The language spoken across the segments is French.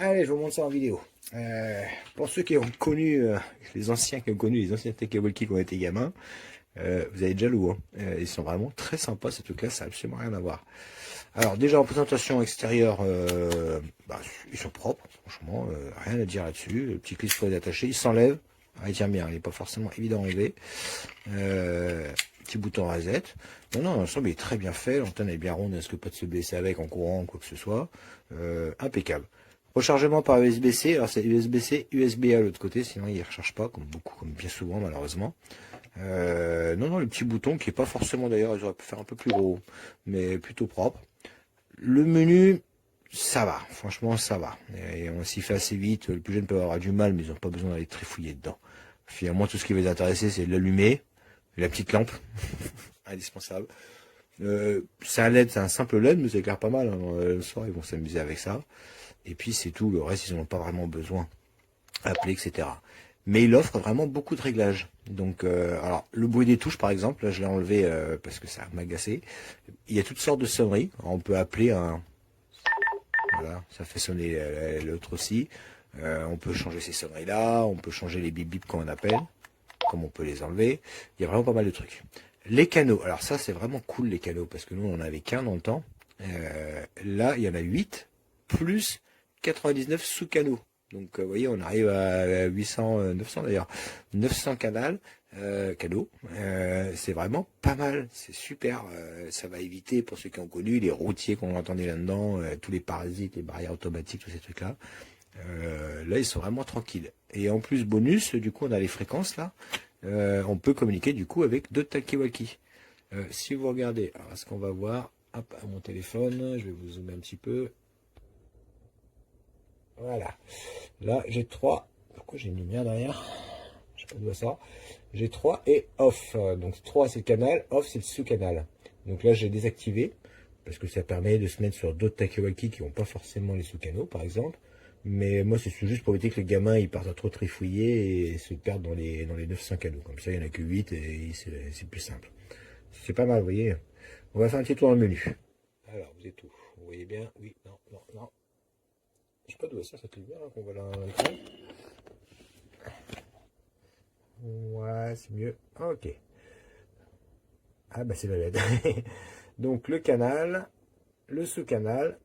Allez, je vous montre ça en vidéo. Pour ceux qui ont connu, les anciens qui ont connu les anciens Takewalki qui ont été gamins, vous avez déjà loué. Ils sont vraiment très sympas, ces trucs-là, ça n'a absolument rien à voir. Alors déjà en présentation extérieure, ils sont propres, franchement, rien à dire là-dessus. Le petit clip est attaché, il s'enlève. Ah, il tient bien, il n'est pas forcément évident à enlever. Petit bouton reset. Non, l'ensemble est très bien fait, l'antenne est bien ronde, est-ce que pas de se blesser avec en courant, quoi que ce soit. Impeccable. Rechargement par USB-C, alors c'est USB-C, USB à l'autre côté, sinon il ne recharge pas, comme bien souvent malheureusement. Non, le petit bouton qui est pas forcément d'ailleurs, ils auraient pu faire un peu plus gros, mais plutôt propre. Le menu, ça va, franchement ça va. Et on s'y fait assez vite, le plus jeune peut avoir du mal, mais ils n'ont pas besoin d'aller trifouiller dedans. Finalement, tout ce qui va les intéresser, c'est de l'allumer, la petite lampe, indispensable. C'est un LED, c'est un simple LED, mais ça éclaire pas mal. Hein. Le soir, ils vont s'amuser avec ça. Et puis c'est tout, le reste, ils n'en ont pas vraiment besoin. Appeler, etc. Mais il offre vraiment beaucoup de réglages. Donc, alors, le bruit des touches, par exemple, là, je l'ai enlevé parce que ça m'agaçait. Il y a toutes sortes de sonneries. Alors, on peut appeler un... Voilà, ça fait sonner l'autre aussi. On peut changer ces sonneries-là. On peut changer les bip bip quand on appelle. Comme on peut les enlever. Il y a vraiment pas mal de trucs. Les canaux. Alors ça, c'est vraiment cool, les canaux. Parce que nous, on en avait qu'un dans le temps. Là, il y en a 8. Plus 99 sous-canaux. Donc, vous voyez, on arrive à 800, 900 d'ailleurs. 900 canaux. C'est vraiment pas mal. C'est super. Ça va éviter, pour ceux qui ont connu, les routiers qu'on entendait là-dedans, tous les parasites, les barrières automatiques, tous ces trucs-là. Là, ils sont vraiment tranquilles. Et en plus, bonus, du coup, on a les fréquences là. On peut communiquer du coup avec d'autres talkie-walkie. Si vous regardez, alors ce qu'on va voir, hop, à mon téléphone, je vais vous zoomer un petit peu. Voilà. Là, j'ai 3. Pourquoi j'ai une lumière derrière? Je sais pas d'où ça. J'ai 3 et off. Donc 3 c'est le canal, off c'est le sous-canal. Donc là, j'ai désactivé parce que ça permet de se mettre sur d'autres talkie-walkie qui n'ont pas forcément les sous-canaux, par exemple. Mais moi, c'est juste pour éviter que les gamins ils partent à trop trifouiller et se perdent dans les 900 canaux. Comme ça, il n'y en a que 8 et c'est plus simple. C'est pas mal, vous voyez. On va faire un petit tour dans le menu. Alors, vous êtes où? Vous voyez bien? Oui, non. Je sais pas d'où est ça cette lumière hein, qu'on voit là à l'écran. Ouais, c'est mieux. Ok. Ah bah c'est la LED. Donc le canal, le sous-canal.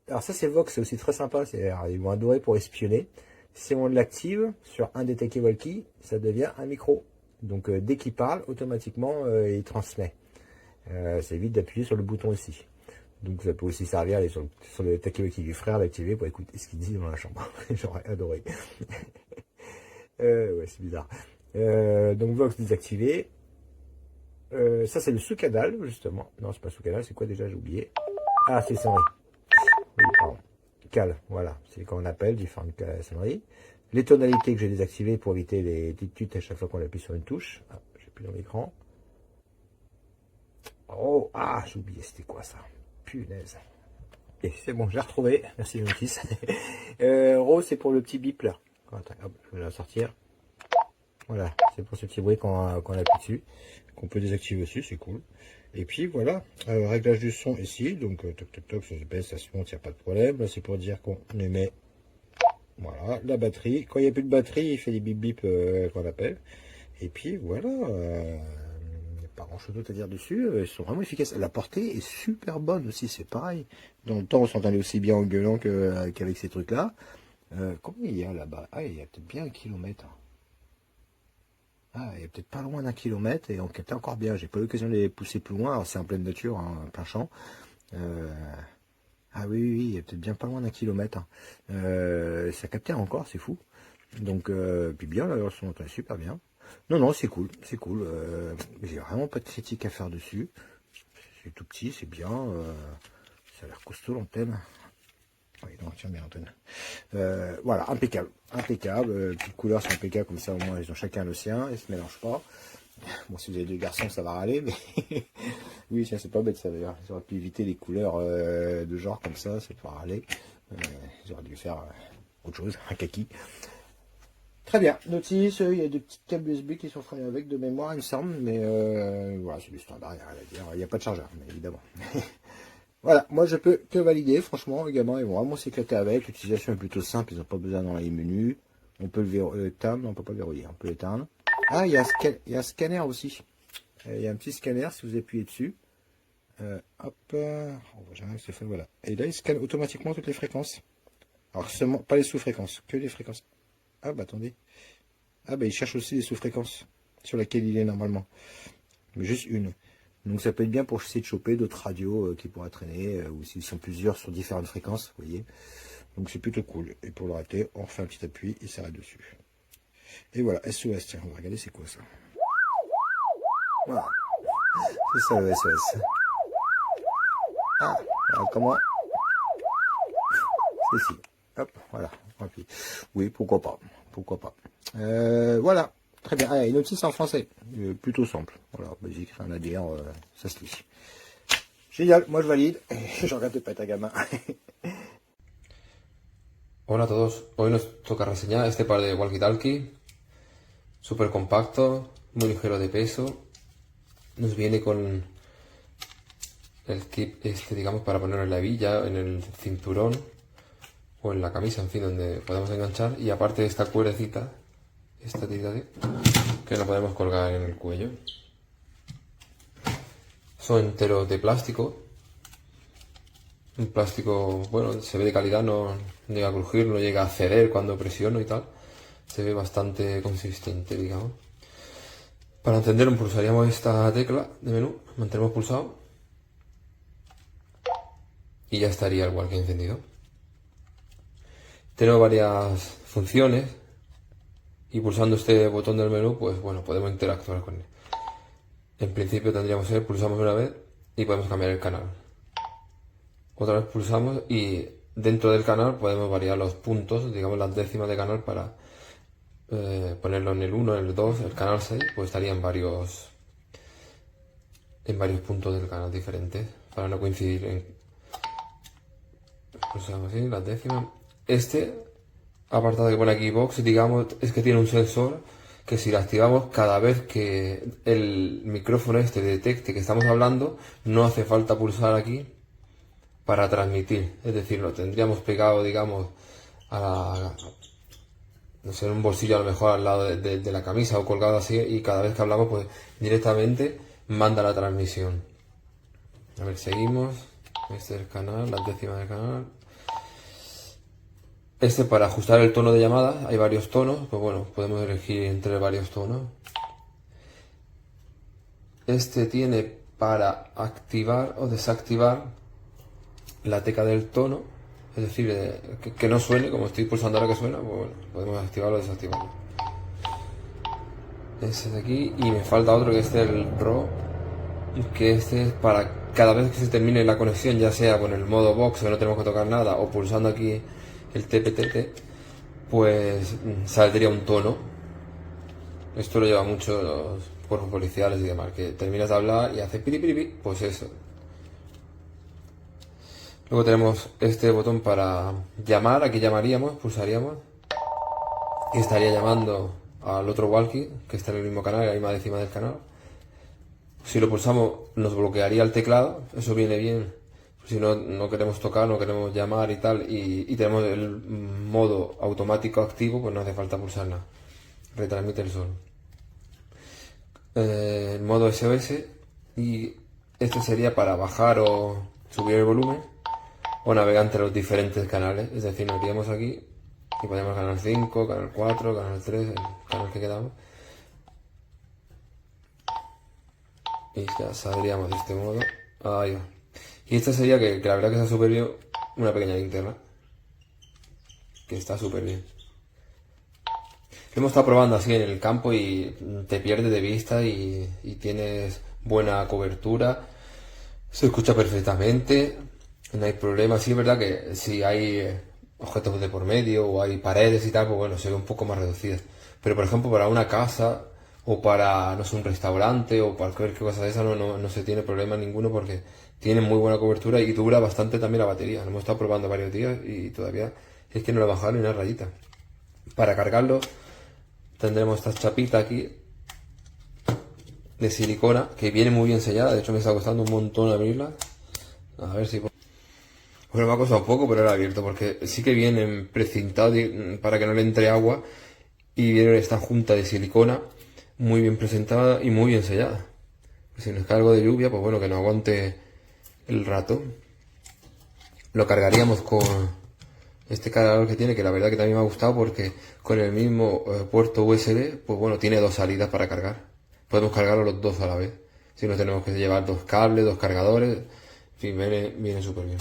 Alors ça c'est Vox, c'est aussi très sympa. Ils vont adorer pour espionner. Si on l'active sur un des talkie-walkie, ça devient un micro. Donc dès qu'il parle, automatiquement il transmet. Ça évite d'appuyer sur le bouton ici. Donc ça peut aussi servir aller sur le talkie-walkie du frère, l'activer pour écouter ce qu'il dit dans la chambre. J'aurais adoré. Ouais, c'est bizarre. Donc Vox désactivé. Ça c'est le sous-canal justement. Non, c'est pas sous-canal, c'est quoi déjà? J'ai oublié. Ah, c'est sonnerie. Oui, pardon. Cal, voilà. C'est quand on appelle différentes sonneries. Les tonalités que j'ai désactivées pour éviter les petites tutes à chaque fois qu'on appuie sur une touche. Ah, j'ai plus dans l'écran. Oh, ah, j'ai oublié, c'était quoi ça? Punaise. Et c'est bon, je l'ai retrouvé. Merci, mon fils. Rose, c'est pour le petit bip là. Attends, hop, je vais la sortir. Voilà, c'est pour ce petit bruit quand on appuie dessus, qu'on peut désactiver aussi, c'est cool. Et puis voilà, réglage du son ici, donc toc, ça se baisse, ça se monte, il n'y a pas de problème. Là, c'est pour dire qu'on le met, voilà, la batterie. Quand il n'y a plus de batterie, il fait des bip bip qu'on appelle. Et puis voilà, il n'y a pas grand chose d'autre à dire dessus, ils sont vraiment efficaces. La portée est super bonne aussi, c'est pareil. Dans le temps, on s'entendait aussi bien en gueulant qu'avec ces trucs-là. Combien il y a là-bas? Ah, il y a peut-être bien 1 kilomètre. Ah, il y a peut-être pas loin d'1 kilomètre et on captait encore bien. J'ai pas eu l'occasion de les pousser plus loin. Alors c'est en pleine nature, hein, plein champ. Ah oui, il y a peut-être bien pas loin d'1 kilomètre. Hein. Ça captait encore, c'est fou. Donc, puis bien, là, on entend super bien. Non, c'est cool, c'est cool. J'ai vraiment pas de critique à faire dessus. C'est tout petit, c'est bien. Ça a l'air costaud l'antenne. Oui, non, tiens bien Antoine. Voilà, impeccable. Petites couleurs sont impeccables, comme ça au moins ils ont chacun le sien, ils se mélangent pas. Bon, si vous avez 2 garçons, ça va râler, mais oui, tiens, c'est pas bête ça d'ailleurs. Ils auraient pu éviter les couleurs de genre comme ça, c'est pas râler. Ils auraient dû faire autre chose, un kaki. Très bien, notice, il y a des petits câbles USB qui sont fournis avec de mémoire, il me semble, mais voilà, c'est du standard, il n'y a rien à dire. Il n'y a pas de chargeur, mais évidemment. Voilà, moi je peux que valider, franchement, les gamins ils vont vraiment s'éclater avec, l'utilisation est plutôt simple, ils n'ont pas besoin dans les menus. On peut le verrouiller, non on peut pas le verrouiller, on peut l'éteindre. Ah, il y a un scanner aussi. Il y a un petit scanner si vous appuyez dessus. Hop, on voit jamais que c'est fait, voilà. Et là il scanne automatiquement toutes les fréquences. Alors seulement, pas les sous-fréquences, que les fréquences. Ah bah attendez. Ah bah il cherche aussi les sous-fréquences sur laquelle il est normalement. Mais juste une. Donc ça peut être bien pour essayer de choper d'autres radios qui pourraient traîner, ou s'ils sont plusieurs sur différentes fréquences, vous voyez. Donc c'est plutôt cool. Et pour le rater, on refait un petit appui et ça s'arrête dessus. Et voilà, SOS, tiens, on va regarder c'est quoi ça. Voilà. C'est ça le SOS. Ah, voilà, comment. C'est ici. Hop, voilà. Oui, pourquoi pas. Pourquoi pas. Voilà. Très bien. Ah, une notice en français. Plutôt simple. Voilà, basique, rien à dire. Ça se lit. Génial, moi je valide. Je regrette de pas être un gamin. Hola a todos, hoy nos toca reseñar este par de walkie-talkie, súper compacto, muy ligero de peso, nos viene con el kit este, digamos, para ponerlo en la hebilla, en el cinturón o en la camisa, en fin, donde podemos enganchar, y aparte de esta cuerdecita, esta tirita de, que lo podemos colgar en el cuello. Son enteros de plástico, un plástico, bueno, se ve de calidad, no llega a crujir, no llega a ceder cuando presiono y tal. Se ve bastante consistente, digamos. Para encenderlo pulsaríamos esta tecla de menú, mantenemos pulsado y ya estaría el walkie encendido. Tenemos varias funciones y pulsando este botón del menú, pues bueno, podemos interactuar con él. En principio tendríamos que pulsamos una vez y podemos cambiar el canal. Otra vez pulsamos y dentro del canal podemos variar los puntos, digamos las décimas de canal para ponerlo en el 1, en el 2, el canal 6, pues estaría en varios puntos del canal diferentes para no coincidir en... Pulsamos así, las décimas. Este apartado que pone aquí box, digamos, es que tiene un sensor que si lo activamos cada vez que el micrófono este detecte que estamos hablando, no hace falta pulsar aquí para transmitir, es decir, lo tendríamos pegado, digamos, a la, no sé, en un bolsillo a lo mejor al lado de la camisa o colgado así, y cada vez que hablamos pues directamente manda la transmisión. A ver, seguimos. Este es el canal, las décimas del canal. Este para ajustar el tono de llamada, hay varios tonos, pues bueno, podemos elegir entre varios tonos. Este tiene para activar o desactivar la tecla del tono, es decir, que no suene, como estoy pulsando ahora que suena, pues bueno, podemos activarlo o desactivarlo. Ese de aquí, y me falta otro que es el RAW, que este es para cada vez que se termine la conexión, ya sea con el modo box, que no tenemos que tocar nada, o pulsando aquí el TPTT, pues saldría un tono. Esto lo lleva mucho los cuerpos policiales y demás, que terminas de hablar y hace piri, pues eso. Luego tenemos este botón para llamar, aquí llamaríamos, pulsaríamos y estaría llamando al otro walkie que está en el mismo canal, en la misma décima del canal. Si lo pulsamos nos bloquearía el teclado, eso viene bien. Si no queremos tocar, no queremos llamar y tal, y tenemos el modo automático activo, pues no hace falta pulsar nada. Retransmite el solo. El modo SOS, y este sería para bajar o subir el volumen o navegar entre los diferentes canales, es decir, nos iríamos aquí y ponemos canal 5, canal 4, canal 3, el canal que quedamos, y ya saldríamos de este modo. Ahí va. Y esta sería que la verdad que está súper bien, una pequeña linterna, que está súper bien. Lo hemos estado probando así en el campo y te pierdes de vista y tienes buena cobertura, se escucha perfectamente, no hay problema. Sí es verdad que si hay objetos de por medio o hay paredes y tal, pues bueno, se ve un poco más reducidas. Pero por ejemplo para una casa o para, no sé, un restaurante o para cualquier cosa de esa no se tiene problema ninguno porque tiene muy buena cobertura y dura bastante también la batería. Lo hemos estado probando varios días y todavía es que no le ha bajado ni una rayita. Para cargarlo tendremos esta chapita aquí de silicona que viene muy bien sellada, de hecho me está costando un montón abrirla. A ver si... Bueno, me ha costado un poco, pero era abierto, porque sí que vienen precintados para que no le entre agua y viene esta junta de silicona muy bien presentada y muy bien sellada. Si nos cae algo de lluvia, pues bueno, que no aguante el rato. Lo cargaríamos con este cargador que tiene, que la verdad que también me ha gustado porque con el mismo puerto USB, pues bueno, tiene dos salidas para cargar. Podemos cargarlo los dos a la vez. Si no tenemos que llevar dos cables, dos cargadores. En fin, viene súper bien.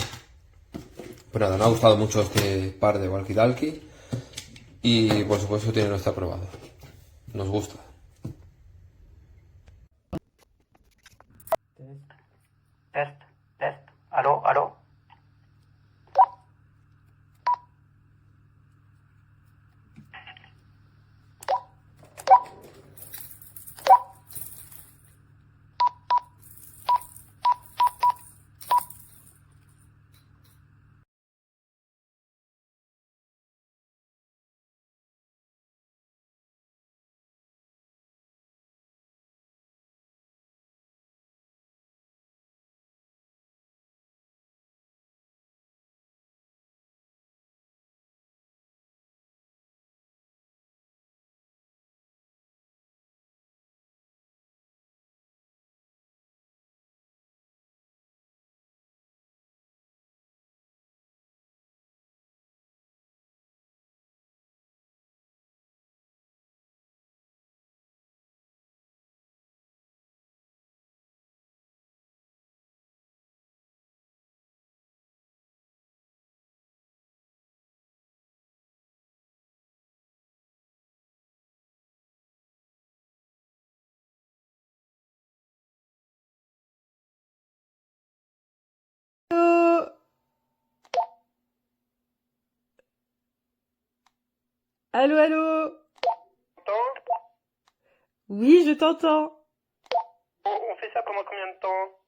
Pues nada, me ha gustado mucho este par de walkie-talkie y por supuesto tiene nuestra aprobado. Nos gusta. Test, test. Aló, aló. Allô, allô? Temps. Oui, je t'entends. On fait ça pendant combien de temps?